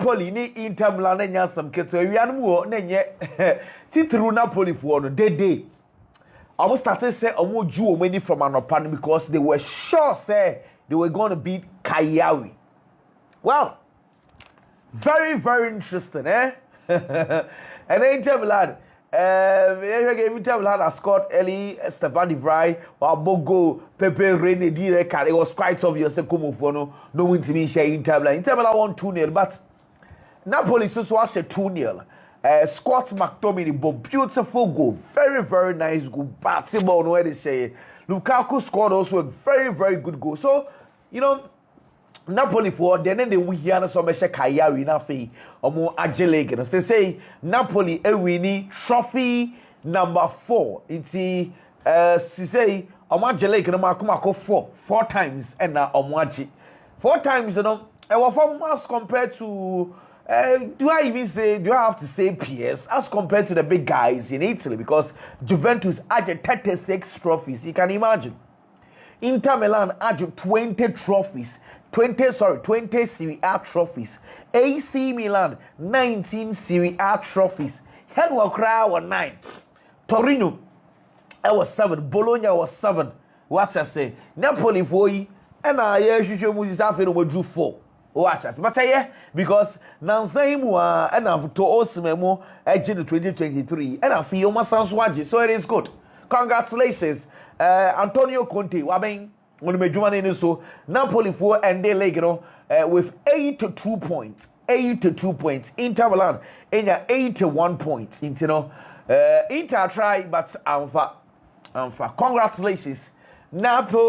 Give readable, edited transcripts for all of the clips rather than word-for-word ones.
Napoli ni Inter Milan nya sam keto awian mu o na nye titru Napoli for no day. Almost started say almost drew many from Anopan because they were sure say they were going to beat Kayawi. Well, very, very interesting, eh? And then Inter Milan, Inter Milan has scored early. Stefan De Vrij, Bogo, Pepe, René, Direk. It was quite obvious. No win to me. Inter Milan. Inter Milan won 2-0, but Napoli so was a 2-0. Scott McTominay, but beautiful goal, very, very nice goal. Basketball, no way they say. Lukaku scored also a very, very good goal. So, you know, Napoli for then they win here so much Kayari na fe omo agile you know say Napoli winning trophy number 4 inti say omo agile you know ma 4 times and na omo agi 4 times you know e was from as compared to do I have to say PS as compared to the big guys in Italy because Juventus had 36 trophies, you can imagine. Inter Milan had 20 trophies. 20 Serie A trophies. AC Milan 19 Serie A trophies. Henwa Kra was 9. Torino was 7. Bologna was 7. What I say? Napoli 4 and I drew 4. Watch us. But because now say more and I've to Osmemo edge in 2023 and I feel my son's watch, so it is good. Congratulations, Antonio Conte. Waben when we do so Napoli 4 and they like with 82 points. 82 points. Inter Milan in 81 points. You know, Inter try but Alpha. Congratulations, Napoli.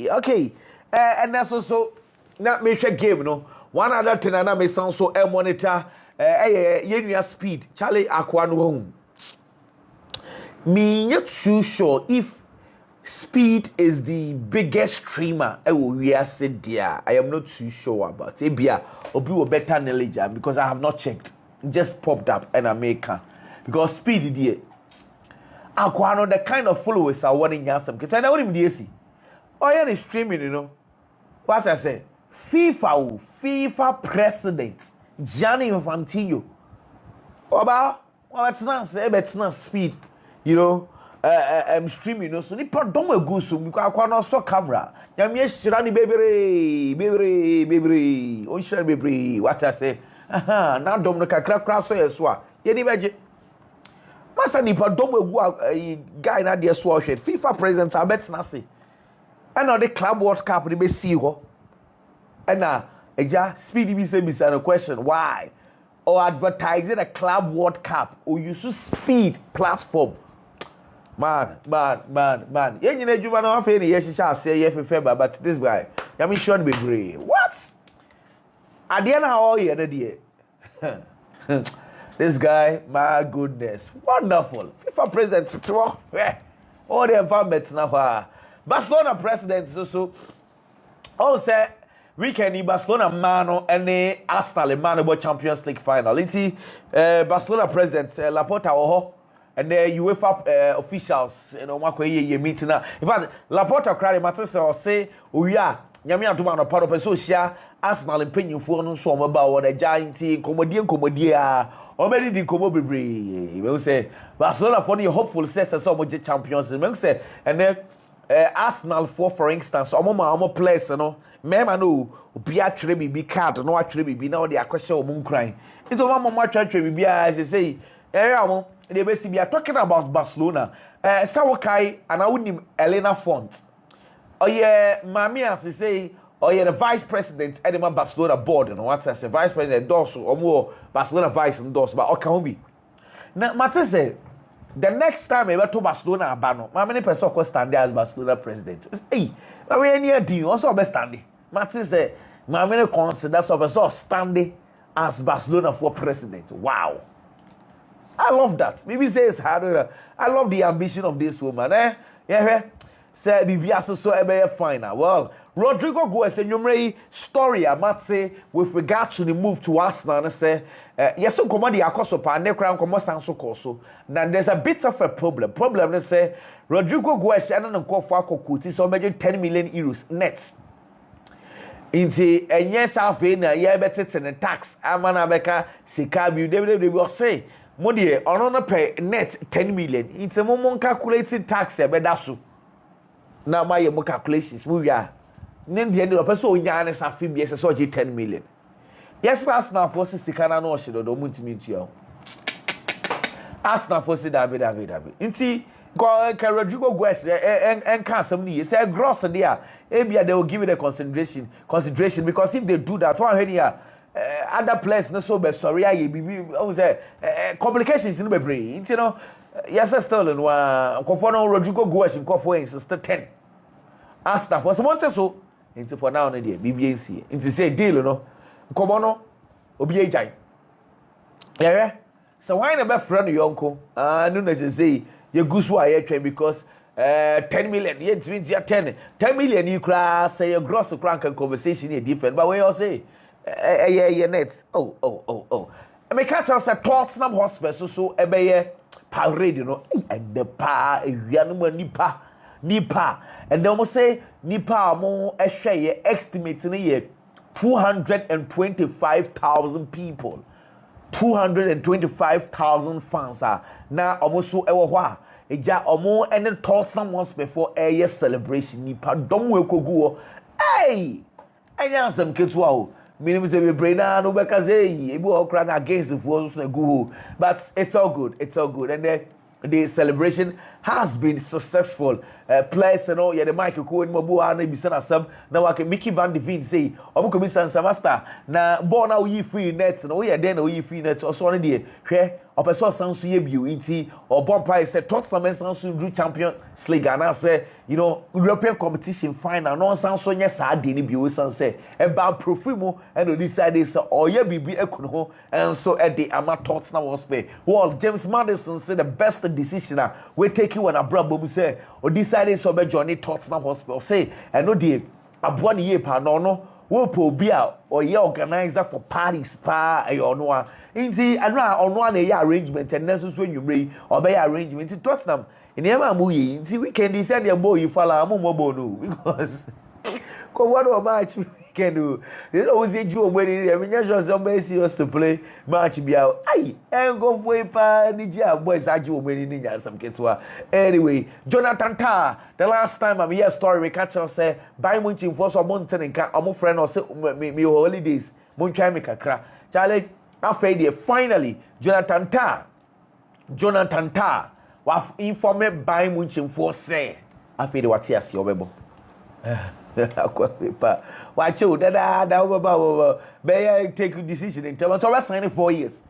Okay, and that's also. Not make a game, no. One other thing, and I may sound so monitor. Yenua speed, Charlie Aquan home. Me not too sure if speed is the biggest streamer. We are said there. I am not too sure about it. Bia obi better knowledge because I have not checked. It just popped up and I make because speed there. Aquano the kind of followers are wanting yasam. Because I know him DC. Oh yeah, streaming, you know. What I say. FIFA president Gianni Infantino. Oba, it's not speed, you know. I'm streaming, you know. So nipa don't go so because I can't so camera. Yami shirani baby. Oh shirani baby. What I say? Now don't look at crack so yeswa. Yeni beje. Master nipa don't go guy na dia so FIFA president I bet na say. And on the Club World Cup they be see ho. And speedy me say a question why or advertising a Club World Cup or use speed platform man yeah you know you man no afei yes shall say yeah February but this guy you sure be brave what adiana how you na there this guy my goodness wonderful FIFA president all the environments now Barcelona president so all say weekend in Barcelona mano and Arsenal man about Champions League final. It's Barcelona president Laporta oho and the UEFA officials you know makoye meeting now. In fact, Laporta cried matter say we are nyame adoma no part of social Arsenal mpanyimfo no so omba wo the giant komodie o many di komo bebre. We say Barcelona for the hopeful says so much Champions League. We say and then Arsenal for instance omo players no mema no obi atwere bibi card no atwere bibi na o de akwese o mun kran ito mama atwere bibi a say amo they be talking about Barcelona Sawakai and I wouldn't Elena Font yeah mami as say yeah the vice president Edema Barcelona board no what as vice president does omo Barcelona vice endorse but okahobi na matter say the next time ever to Barcelona abano how many person go stand there as Barcelona president hey na we near deal also be standing matter say how many consider so person standing as Barcelona for president wow I love that maybe say it's harder I love the ambition of this woman yeah say bibia so ebe final well Rodrigo Goes enyumre story amat say with regard to the move to Arsenal and say yes so come the akoso pa ne kran come sanso koso now there's a bit of a problem they say Rodrigo Goes and nkofo akokuti so meje 10 million euros net Inti enye safe na ye betete ne tax amana beka sika bi de o say mo de ono no pay net 10 million. Inti mo calculate tax e beda so. Na ma ye mo calculations mo wia. Ne de o person onya ne safe bi ese so 10 million. Yes, last now for sika na no hye do muntimi ntua. As na for say David. Inti can Rodrigo Guest and some years say gross there. Maybe they will give it a consideration because if they do that, one here other players no so be sorry I be say complications in the brain. You know, yes, still in one conform Rodrigo Guest in conform is still 10. As na for someone so into for now no there BBNC. Into say deal no. Come on no obi ejai. Yeah. So why never friend your uncle? No na say you go so I train because 10 million yeah means you 10 million you cry say your gross crank and conversation is different but we all say yeah net oh I make catch us at Tottenham Hospital so e be parade you know and the pa ewianu nipa and they almost say nipa mo ehwe estimate na ye 225,000 people 225,000 fans are now almost so ewo hwa eja omo ene Tottenham once before a year celebration nipa dom we kogu hey anya sam ketu o minim say be brain na no beka say ebi okra na against the force na go but it's all good and the celebration has been successful. Players and all, yeah, the Michael Cohen, Mabua, and Bisana Sam, now I can Mickey Van de Veen say, Omuko Bissan Samasta, now born out ye free nets, and we are then ye free nets or so on the share of a source sounds to you, ET or Bon Price said, Tottenham sounds to do champion, Sligana say, you know, European competition final, no sounds so yes, I didn't be with say about Profimo and decided so, or ye be econo, and so at the Ama Tottenham was pay. Well, James Madison said the best decision we take you when a brother say, or decided so by Johnny Tottenham Hospital say, and no dear, a 1 year pa no. Wo po bia or ye organizer for parties pa or no inti anwa ono na ye arrangement and necessary when you bring or by arrangement in Tottenham in the mu yi inti weekend is say boy you follow mo no because ko what match weekend do you know we you when I mean just somebody serious to play match bia ai en go for pa ni ja boys agi o when ni nya sam ketwa anyway Jonathan Tah the last time I'm here story we catch us say buy munching for some mountain nka omo friend or say me holidays muntwa me kakra Charlie after there finally Jonathan Tah wa inform buy munching for say after the what here see obebo akwa paper watch you that over take decision in terms of signing 4 years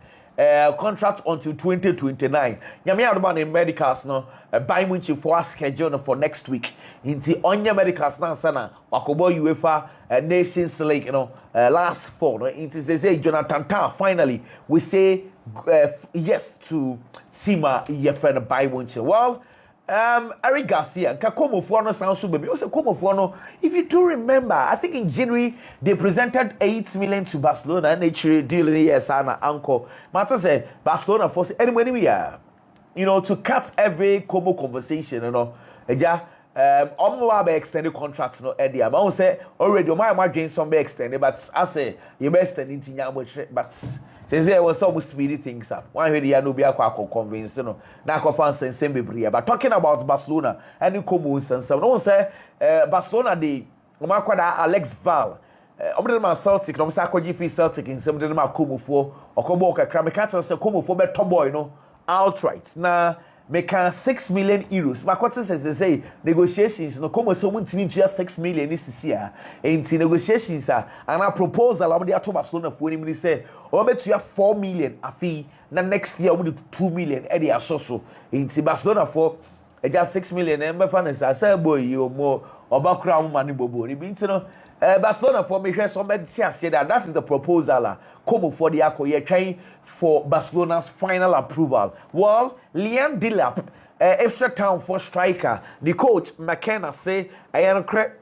contract until 2029 nyame adoba na medicals no buy munchi for schedule for next week inti onya medicals na sana wakobo UEFA Nations League you know last fall no inti say Jonathan Tah finally we say yes to Tima yefen buy munchi well Eric Garcia, Kakomofuano sounds so baby. Also, Komofuano, if you do remember, I think in January they presented 8 million to Barcelona and they deal in yes, uncle. Marta said Barcelona forced anyway we are, you know, to cut every Como conversation, you know. Yeah, be extended contracts, no Eddie. I won't say already my gain some be extended, but I say you best extending but since there was some speedy things up. One way the no be convinced, you know. Now conference and same be but talking about Barcelona and the Comuns and so no say Barcelona the Alex Val. Obedema Celtic, no say akwaji fi Celtic in some dem akomofo okobo kakra me catch say komofo be top boy no outright. Na make 6 million euros. My quarter says say negotiations no come so muntimi ntua 6 million this year. Enti negotiations and a proposal am dey ato Barcelona for him say o betua 4 million afi na next year we do 2 million e dey asoso. Enti Barcelona for just 6 million e be fa say boy you more obakura mo mani bobo. Ni bi no Barcelona for me share somebody say that is the proposal come for the akoye trying for Barcelona's final approval. Well, Liam Delap extra time for striker. The coach McKenna say I am correct.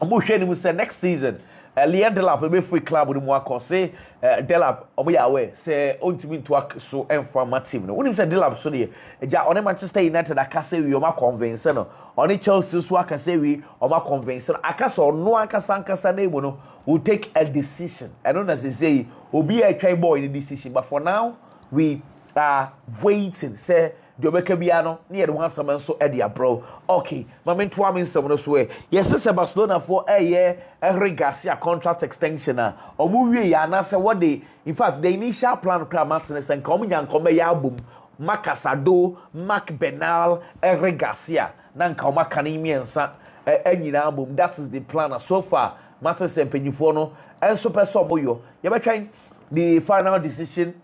I'm say next season Liam Delap be free club with mo say Delap omoyawe say ontimi to so informa team no. When him say Delap so dey ja on Manchester United aka say we o ma convince no. On Chelsea so aka say we o ma convince no. Aka so no aka sankasa na emu no will take a decision. I don't necessarily say will be a try boy in the decision, but for now we are waiting. Say the Obekebiano near the one someone so Eddie bro. Okay, Mamin Twamin someone swear. Yes, Sister Barcelona for a year, Eric Garcia contract extension. Or movie yana say what they in fact the initial plan crab Martinez and coming and come album. Mark Casado, Mark Benal, Eric Garcia. Nanka Makanimi and Sa any album. That is the plan so far. Martinez and Penifono and Super Soboyo. You're trying the final decision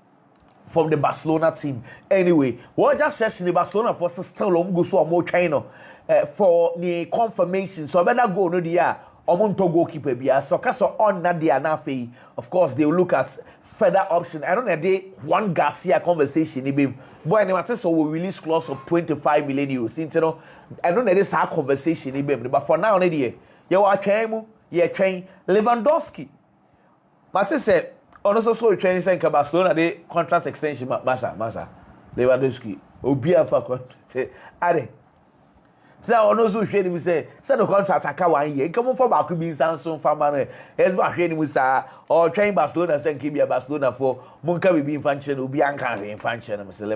from the Barcelona team. Anyway, what just says the Barcelona for still go so more China for the confirmation. So I better go no dia omonto goalkeeper bia. So kaso on na dia na fe. Of course they will look at further option. I don't know they one Garcia conversation ibe. Boy any matter so will release clause of 25 million euros. You know, I don't know this our conversation ibe. But for now na dia you are trying Lewandowski. Matter said also so training saying Barcelona the contract extension masa Lewandowski obia fa contract are so ono so hwe ni say the contract aka 1 year come for back bi sanso fa ma no yes ba hwe ni sa or train Barcelona say ke bia Barcelona for monka bi infanchen obi anka hwe infanchen Mr.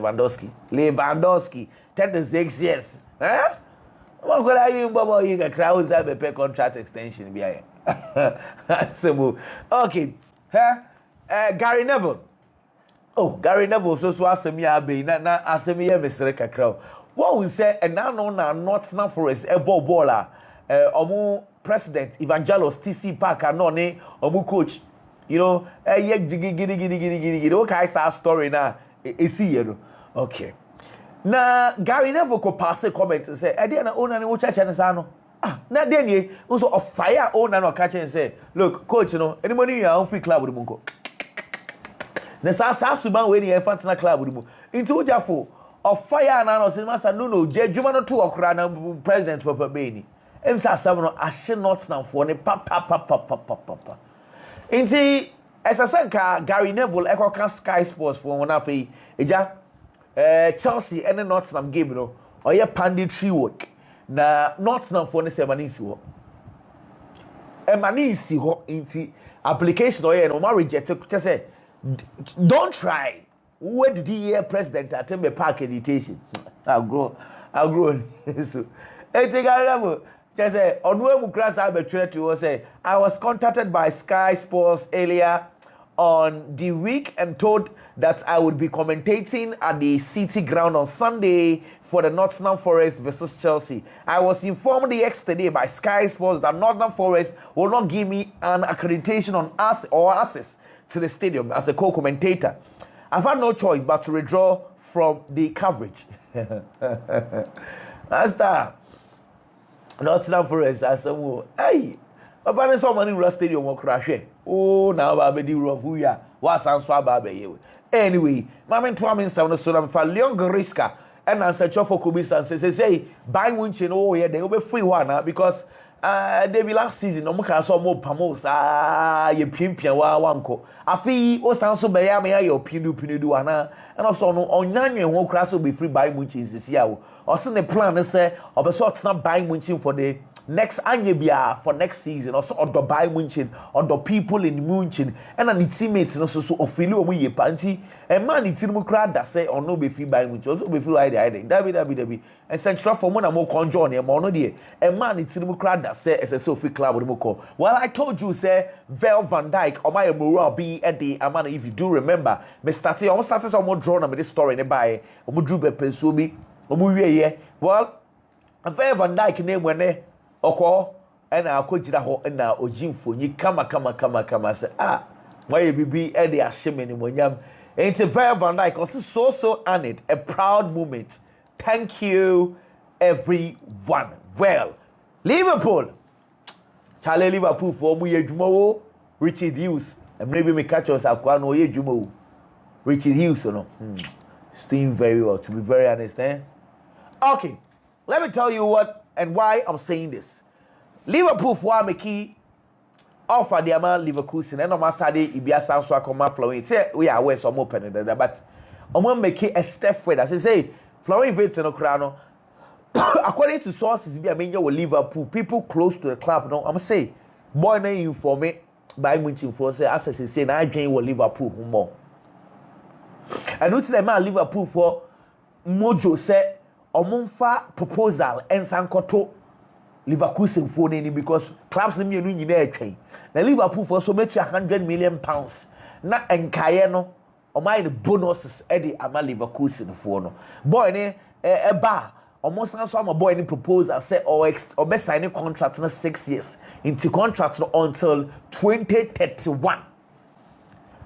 Lewandowski 36 years what could I you babo you ga crowd za be pay contract extension bia so okay Gary Neville. Oh, Gary Neville so asemi abe na asemi ye mesere kakra. What we say and now no na Nottingham Forest e ball omu president Evangelos TC Parker no ne omu coach. You know, ye gidi okay start story na e see you. Okay. Na Gary Neville ko pass a comment and say e dey na owner ni wo church na sa no. Na dey ni also of fire owner no catch and say, look coach no anybody you are free club with munko. Na sa suban we ni infantile club with mu. Inti ojafo of fire na no say master no je dwuma no to okra na president papa be ni. Em sa sam no ahye Nottingham for ne papa. Inti esasanka Gary Neville ekoka Sky Sports for one afei eja Chelsea and Nottingham game no oye panditry work. Na Nottingham for ne se manisi ho. E manisi ho inti application oye no ma reject say don't try. Where did he hear president attend the park education? I'll grow. So, just say, on I was contacted by Sky Sports earlier on the week and told that I would be commentating at the City Ground on Sunday for the Nottingham Forest versus Chelsea. I was informed yesterday by Sky Sports that Nottingham Forest will not give me an accreditation on us or access to the stadium as a co-commentator. I've had no choice but to withdraw from the coverage. That's that. Nottingham Forest as a hey, Papa so many Rust Stadium will crash. Oh, now Baby Rough, who ya? What's answer Baby? Anyway, Mamma Twamin sound so I'm for Leon Goriska and answer for Kubis and say, buy Winchin, oh, yeah, they will be free one because they be last season, no more so more pamos, ye pimpia wanko. I feel, oh, sound so bad, may your pinu, and also no on Nanya won't crash will be free by Winchin this year. Or send the plan to say, of a sort not buying Winchin for the next Anyabia for next season, also or the buy Winchin or the people in Munchin, and an teammates and also of Philo we panty, and man it's in crowd that say or no be free by Winchin, also be free idea, W. And central for one more conjoin a mono dear, and man it's in crowd that say as a Sophie Club with Moko. Well, I told you, say, Vel Van Dyke or my morale be at the Amana if you do remember, me started almost started some more drawn with this story in a buy, or Mudrube Pensubi, or Muye. Well, a Vel Van Dyke name when they Oko and our coach ho and now Ojin for you come say why you be Eddie Ashimini Monyam. It's a very Van Dyke also so honored, a proud moment. Thank you everyone. Well, Liverpool. Charlie Liverpool for Muye Jumo, Richard Hughes, and maybe me catch us Aquano Ye Jumo. Richard Hughes, no. He's doing very well, to be very honest, eh? Okay, let me tell you what and why I'm saying this. Liverpool for me key offer the amount Leverkusen and on my side Ibia Sanso Akoma Florian. Say we are aware some open but I'm gonna make a step forward. As I say, Florian Wirtz no crown. According to sources, be a manager with Liverpool, people close to the club. No, I'm say boy na inform me by Munich for say as I say na adwen wo Liverpool mo and what's the man Liverpool for mojo say omonfa proposal ensankoto Leverkusen for ni because clubs ni mienu nyina atwen na Liverpool for so metu 100 million pounds na enkaye no omai the bonuses e dey ama Leverkusen for no boy ni eba almost so am boy ni proposal say or be sign contract na 6 years into contract no until 2031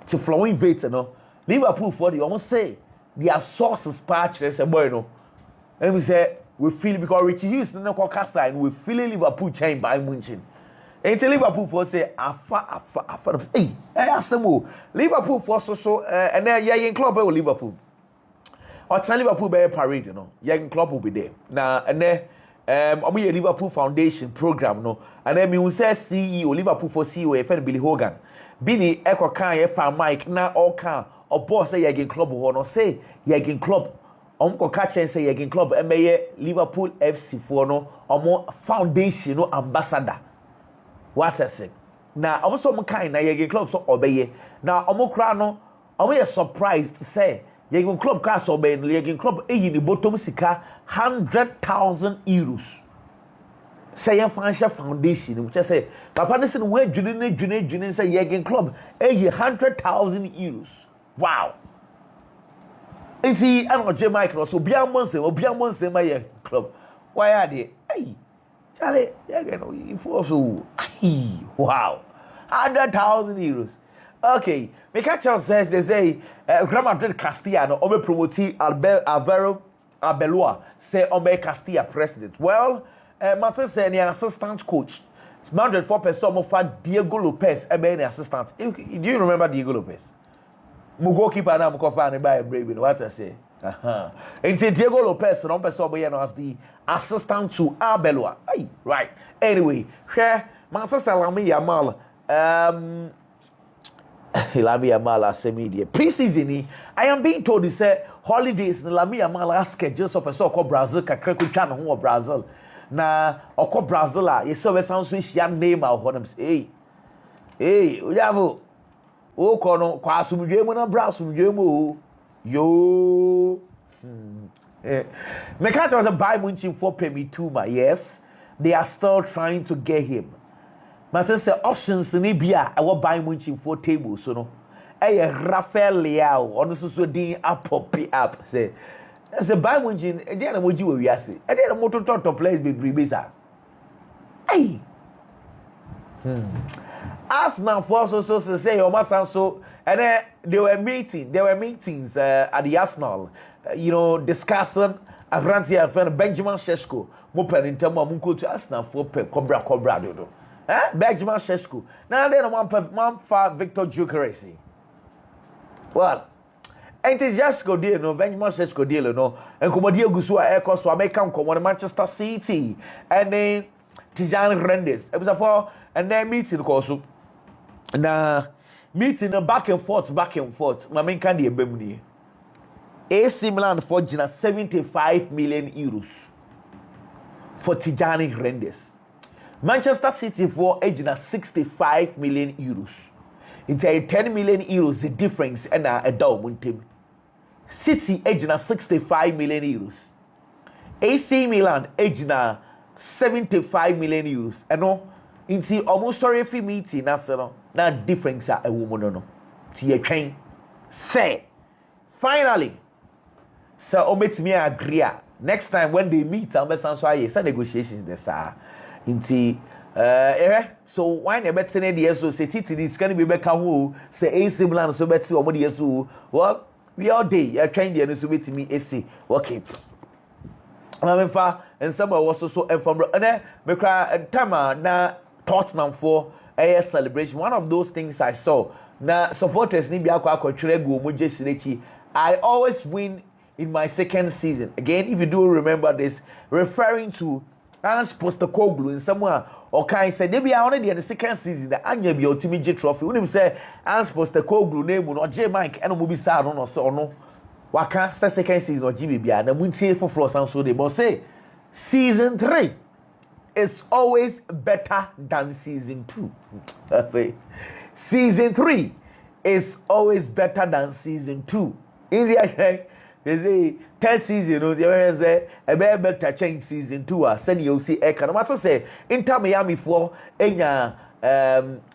to Florian Wirtz no Liverpool for the almost say their sources patch say boy no let me say we feel because Richie Hughes no call sign we feel Liverpool chain by Munich until Liverpool for say afa hey asemo Liverpool for so and then yeah club with Liverpool or tell Liverpool be parade you know yeah club will be there now and then omo Liverpool Foundation program no and then me say CEO Liverpool for CEO e Billy Hogan Billy eko kan ye fa Mike na all kan or boss say yeah club ho no say yeah club Omko catch and say Yegin Club MBA Liverpool FC for no omo foundation no ambassador. What I say. Now almost some kind na Yegin Club so obey. Now omo kra no omo is surprised to say Yegin Club ka so obey Yegin Club eyi ni bottom sika 100,000 euros. Say your financial foundation which I say papa ne say we dwene say Yegin Club eyi 100,000 euros. Wow. And see, I don't know, Mike, so be a monster, my club. Why are they? Hey, Charlie, you also, wow, 100,000 euros. Okay, me catch out says they say, Real Madrid Castilla, Ome promote Alvaro Arbeloa, say Ome Castilla president. Well, Martin said, the assistant coach. Madrid 4% of Diego Lopez, the assistant. Do you remember Diego Lopez? Mugo keeper na mkofa ne buy brave what I say and Diego Lopez no person boy no as the assistant to Arbeloa hey right anyway share Manchester Lami Yamal Lami Yamal asemi pre-season I am being told he say holidays na Lami Yamal schedule so person ko Brazil kakra ko twa no ho Brazil na okọ Brazil a yesi we san so hia Neymar ho nam say hey ojavo o kono kwa asumdwe mu na bra asumdwe mu yo me can't was a buy Munich for pay me too ma yes they are still trying to get him matter say options ni bia I will buy Munich for table so no eh Rafael Leao on so din up say as a buy Munich e dey na moji we wiase e dey na moto top players be bribesa hey Arsenal for so say your master so and then there were meetings at the Arsenal you know discussing Abranti and Benjamin Sesko mo pen in term mo to Arsenal for cobra do Benjamin Sesko now then one for Victor Gyökeres well and it just go deal no Benjamin Sesko deal no and komodi egusu a ekọ so American come Manchester City and then Tijani Rendes it was for and then meeting also na meeting back and forth my main can dey ebem ni AC Milan for Gina 75 million euros for Tijani Rendes Manchester City for Gina 65 million euros into 10 million euros the difference and a down team City Gina 65 million euros AC Milan Gina 75 million euros and no inti almost sorry if meeting na so na difference a woman no ti e twen say finally so ometimi agree next time when they meet am besan so aye say negotiations there sir inti so why na bet say the so say City this can be beka ho say AC Milan so bet omo the so well we all day you trying there so betimi AC okay and some was so from and then me cry time na Tottenham for a celebration. One of those things I saw. Now supporters ni biya kwa twere go mo jesirechi. I always win in my second season. Again, if you do remember this, referring to Hans Postecoglou in somewhere or kind said they be already in the second season the anya bi ultimate trophy. When him say Hans Postecoglou name no J Mike and mo bi sa no so no. Waka say second season or GB bia na muntie for Florian so they but say season 3 is always better than season 2. season 3 is always better than season 2. Easy, they say 10 season, they say a better change season 2. Send you see, I can matter say Inter Miami for Enya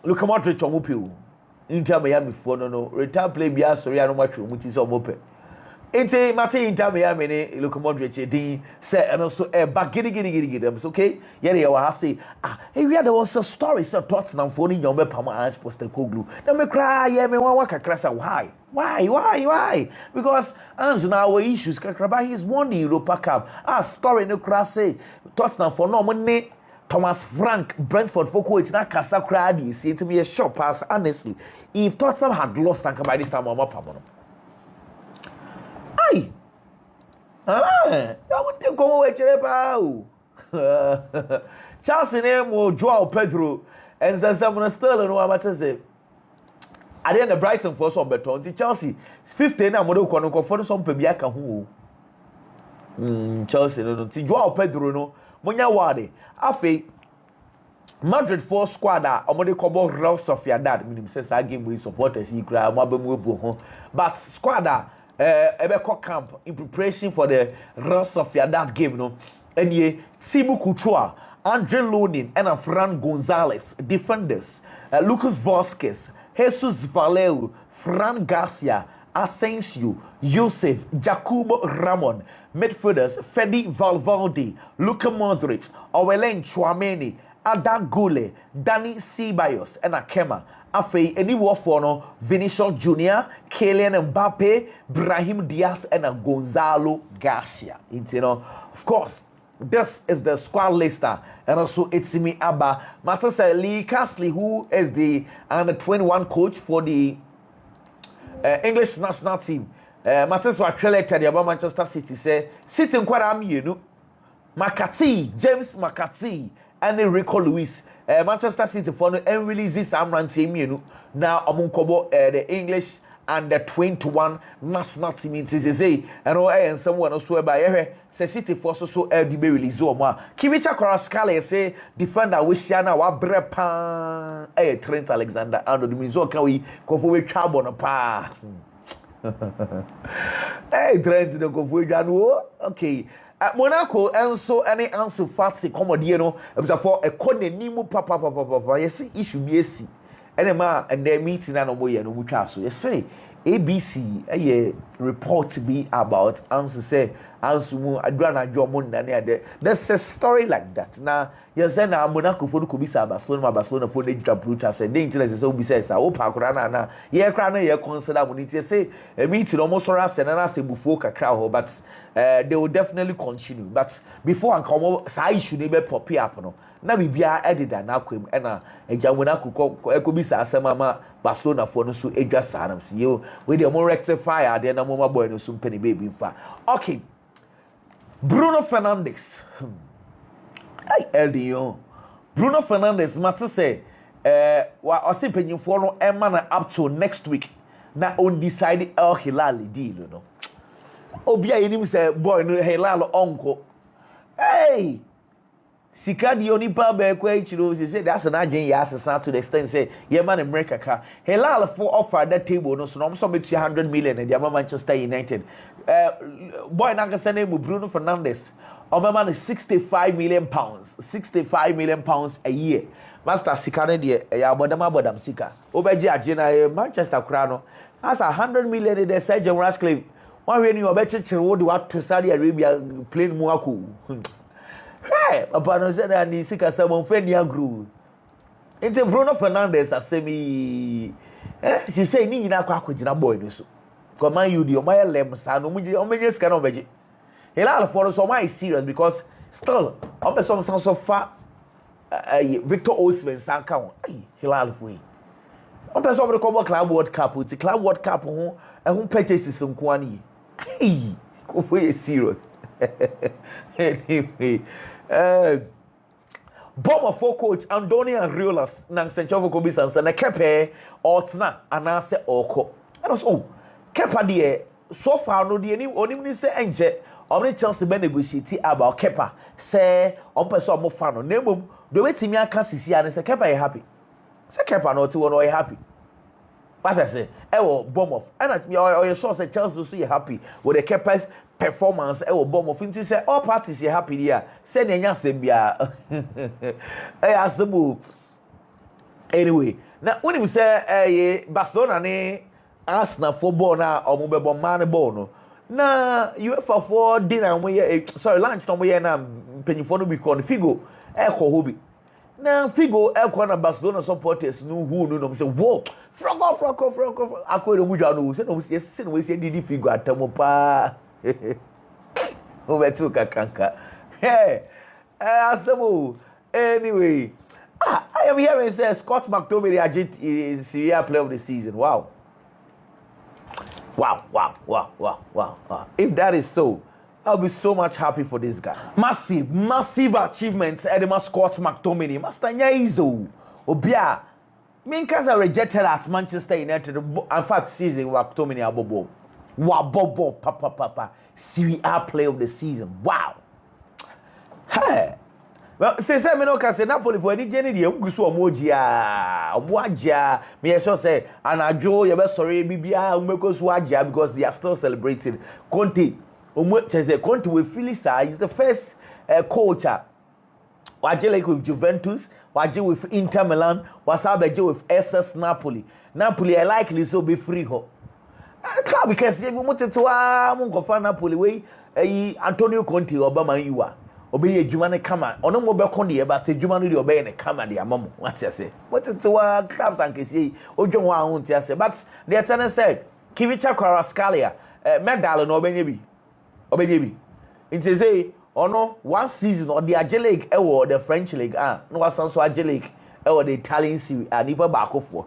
Luka Modric omupio. Inter Miami for no return play bia sorry I no match muti so omope. Ente mate Inter Miami ne Luka Modric din say and also back gidi them okay. Yeah they wa say hey we there was a story so Tottenham for ni nyombe pama as poster koglu. Na me cry yeah me wan kakra say why? Because as now issues kakraba he's won the Europa Cup. Story no cry say Tottenham for no money Thomas Frank, Brentford for coach na kasa crowd see to me a short pass honestly. If Tottenham had lost and by this time I'm up on. Aye. I would go away to Chelsea name or Joao Pedro and Zazamuna Sterling no matter say. I didn't Brighton for some beton. Chelsea 15 na modo kono for some pebiaka hu. Chelsea no Joao Pedro no Munya wade afi Madrid for squad omode kobo Real Sociedad minim say sa game we supporters yi kra mo abamu ebu ho but squad ebe camp in preparation for the Real Sociedad game no enie Thibaut Courtois, Andre Lunin and Fran Gonzalez defenders Lucas Vazquez, Jesus Valeu, Fran Garcia, Asensio, Yosef, Jacobo Ramon, midfielders Fede Valverde, Luka Modric, Aurelien Tchouameni, Ada Gule, Dani Ceballos, and Akema. Afe, any war for no Vinicius Junior, Kylian Mbappe, Brahim Diaz, and Gonzalo Garcia. You know, of course, this is the squad lister, and also it's me Abba. Matters Lee Castley, who is the under 21 coach for the English national team. Matters were selected about Manchester City. Say, City in Quadam, you know, James McCarthy, and Rico Lewis. Manchester City for no and releases Amran team, you know. Now, among Kobo, the English and the 21 national team in say, and all and someone also by say City for so the be release or Kivicha Karaskale say defender Wishiana wa brepa Trent Alexander and the Mizo can we go for a trouble on pa. Hey, Trent the go for okay. At Monaco, and so any answer fancy comediano, it was for a corner nimu papa. Yes, issue be a see. And and their meeting and away and we so you say ABC a report to be about answer say answer mu adwana jomo na there's a story like that now you say na Monaco for could be Barcelona for the brutal say the interest say obi say o pa kra na ye kra na ye consider money say a meeting almost or as na say before kakra ho but they will definitely continue but before and come say issue dey be pop up no na bibia edida na akwem na eja Monaco ko bi sa asema ma Barcelona for no so edwa sanam say yo we dey mo rectify there na mo ma boy no so penny baby fa okay Bruno Fernandes. Hey, LDO. Bruno Fernandes, matter say, I say penny for no emana up to next week. Na undecided El Hilali deal, you know. Obia him say, boy, no Hilal uncle. Hey, Sika di oni pa be kwa ichiro say that's an agent ya to the extent say yeah man America ka Hilal for offer that table no so no so bet 100 million and the Manchester United boy na ka name Bruno Fernandes man is 65 million pounds a year master Sika ne de ya bodam Sika obeji agena Manchester kra no that's 100 million de say Jim Ratcliffe one when you obechi wo de what to Saudi Arabia plane mu aku hey, papa no say na ni sika samon fe ni agru. Ente Bruno Fernandes asemi she say ni nyina akogina boy no so. Come on you the o my lem sa no muji o menye sika no beje. Hilal for so my serious because still o be some sense of fa Victor Osimhen sanka won. Hilal for yi. O be so the Club World Cup, the Club World Cup ho purchases nko ani. Hey, go for serious. Anyway, Bomber for coach Andoni and Riolas nang Sanchovo Kobisan sana kepe otna anase oko. And also Kepa de so far no de any onim say enje omni Chelsea be negotiate about Kepa say on person mo fa no nemum do wetimi aka sisi ane say Kepa e happy. Say Kepa no ti wo no e happy. What I say, Bournemouth. And you sure say Chelsea so you happy with the Kepa's performance. Bournemouth. You say all parties you happy here. Say the Sembia. Anyway, now when you say Barcelona ne Arsenal football na or mobile man ball no. Na UEFA for dinner we sorry lunch no we na penifo no be called Figo hobby. Na Figo na Barcelona supporters no who no say whoa frog off akọ mu dwa no say no say no we say didi Figo atamo pa o betu kakanka hey asemo anyway I am hearing say Scott McTominay is Serie A player of the season. Wow. If that is so, I'll be so much happy for this guy. Massive achievements Edema Scott McTominay. Master Nyaizo. Obia. Minkas are rejected at Manchester United. In fact, season McTominay abobo. Wabobo papa. Serie A player of the season. Wow. Hey. Well, say me no can say Napoli for any journey dey gusu omoagia me sure say anajo you be sorry bibia umeko so agia because they are still celebrating Conte Conte with Felisa is the first coach waje like with Juventus waje with Inter Milan wasabeje with SS Napoli I likely so be free ho club because we muteto mo go fa Napoli we Antonio Conte Obama yiwa obey adwuma ne kama ono mo be kon de but adwuma no de obey ne kama de amamo what you say what to clubs and kesi odwon wa ho ntia say but the eternal said Kivicha Kvaratskhelia medal no obenye bi it say ono one season or the Age League or the French League no was so Age League or the Italian Serie A nipa ba akofo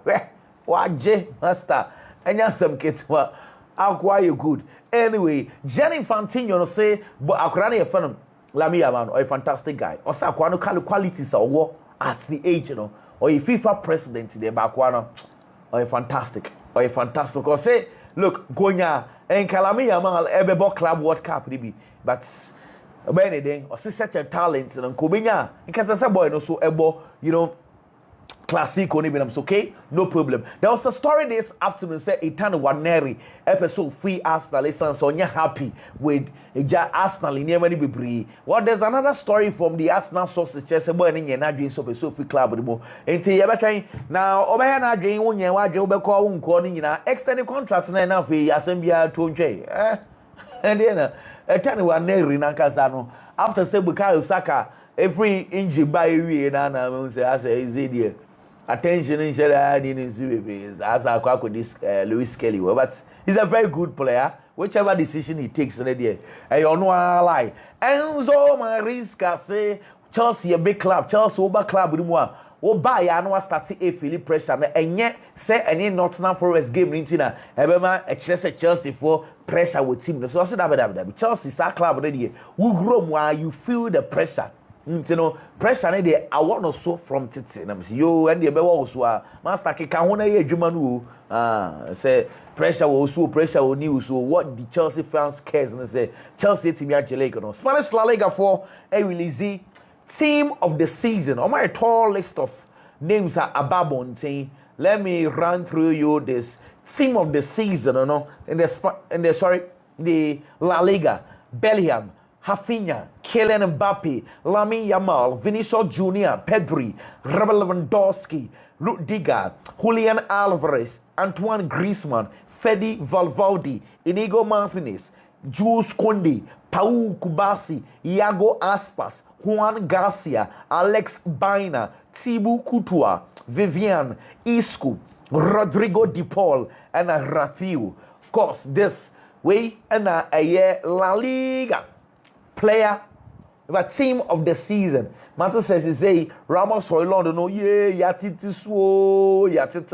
waje master enya sam ketwa akwa you good anyway Gianni Infantino no say but akora na ye fan Lamia man, or a fantastic guy. Or Sakwano qualities or at the age, you know, or a FIFA president in the Bakwano, or a fantastic. Or say, look, Gonya and Calamia man, Ebebo Club World Cup, but Benedict, or such a talent, and Kobinya, because as a boy, no so ebo, you know. Classic only benams okay, no problem. There was a story this afternoon say Ethan Waneri episode free Arsenal listen so you're happy with Arsenal in many be. Well, there's another story from the Arsenal sources just about in your dream so free club anymore. Until you're trying now over na dream when you are job call calling extended contracts na for Assembia to and then Ethan Waneri Nankasano after say Bukayo Saka every injury by we na say as a attention in as I call this Lewis Kelly, but he's a very good player. Whichever decision he takes, I don't know lie. Enzo Maresca say Chelsea a big club, Chelsea over club with more. Buy and was starting a Philip pressure, and yet say any Nottingham Forest game in Tina. Everyone express Chelsea for pressure with team. So I said that Chelsea is a club already. We grow while you feel the pressure. You know, pressure ne dey I want so from titi na me yo and dey be wo so a master keka ho na ye adwuma no say pressure wo so pressure wo ni so what the Chelsea fans cares and say Chelsea team ya Age no Spanish La Liga for a release team of the season on my tall list of names are ababonting. Let me run through you this team of the season in the La Liga. Bellingham, Rafinha, Kylian Mbappe, Lamine Yamal, Vinicius Junior, Pedri, Robert Lewandowski, Rudiger, Julian Alvarez, Antoine Griezmann, Fede Valverde, Inigo Martinez, Jules Koundé, Paul Kubasi, Iago Aspas, Juan Garcia, Alex Baina, Thibaut Courtois, Vivian, Isco, Rodrigo De Paul, and Ratiu. Of course, this way and a La Liga player, the team of the season. Mato says he say Ramos Hoyland no yatiti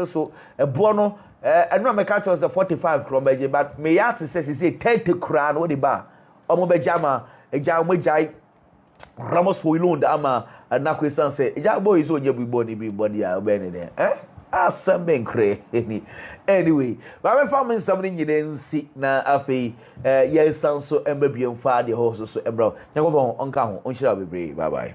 so a bono and no make was a 45 kromeje but Meyati says he say 30 crown what the bar omo bejama eja omo jai Ramos Hoyland ama na kwesan say eja boy so nye bi body ya obeni there asem ben kre anyway but me family something you didn't see na afi yes so embabiam fa the horse so ebro nyakobon onka ho onhira bebre bye bye.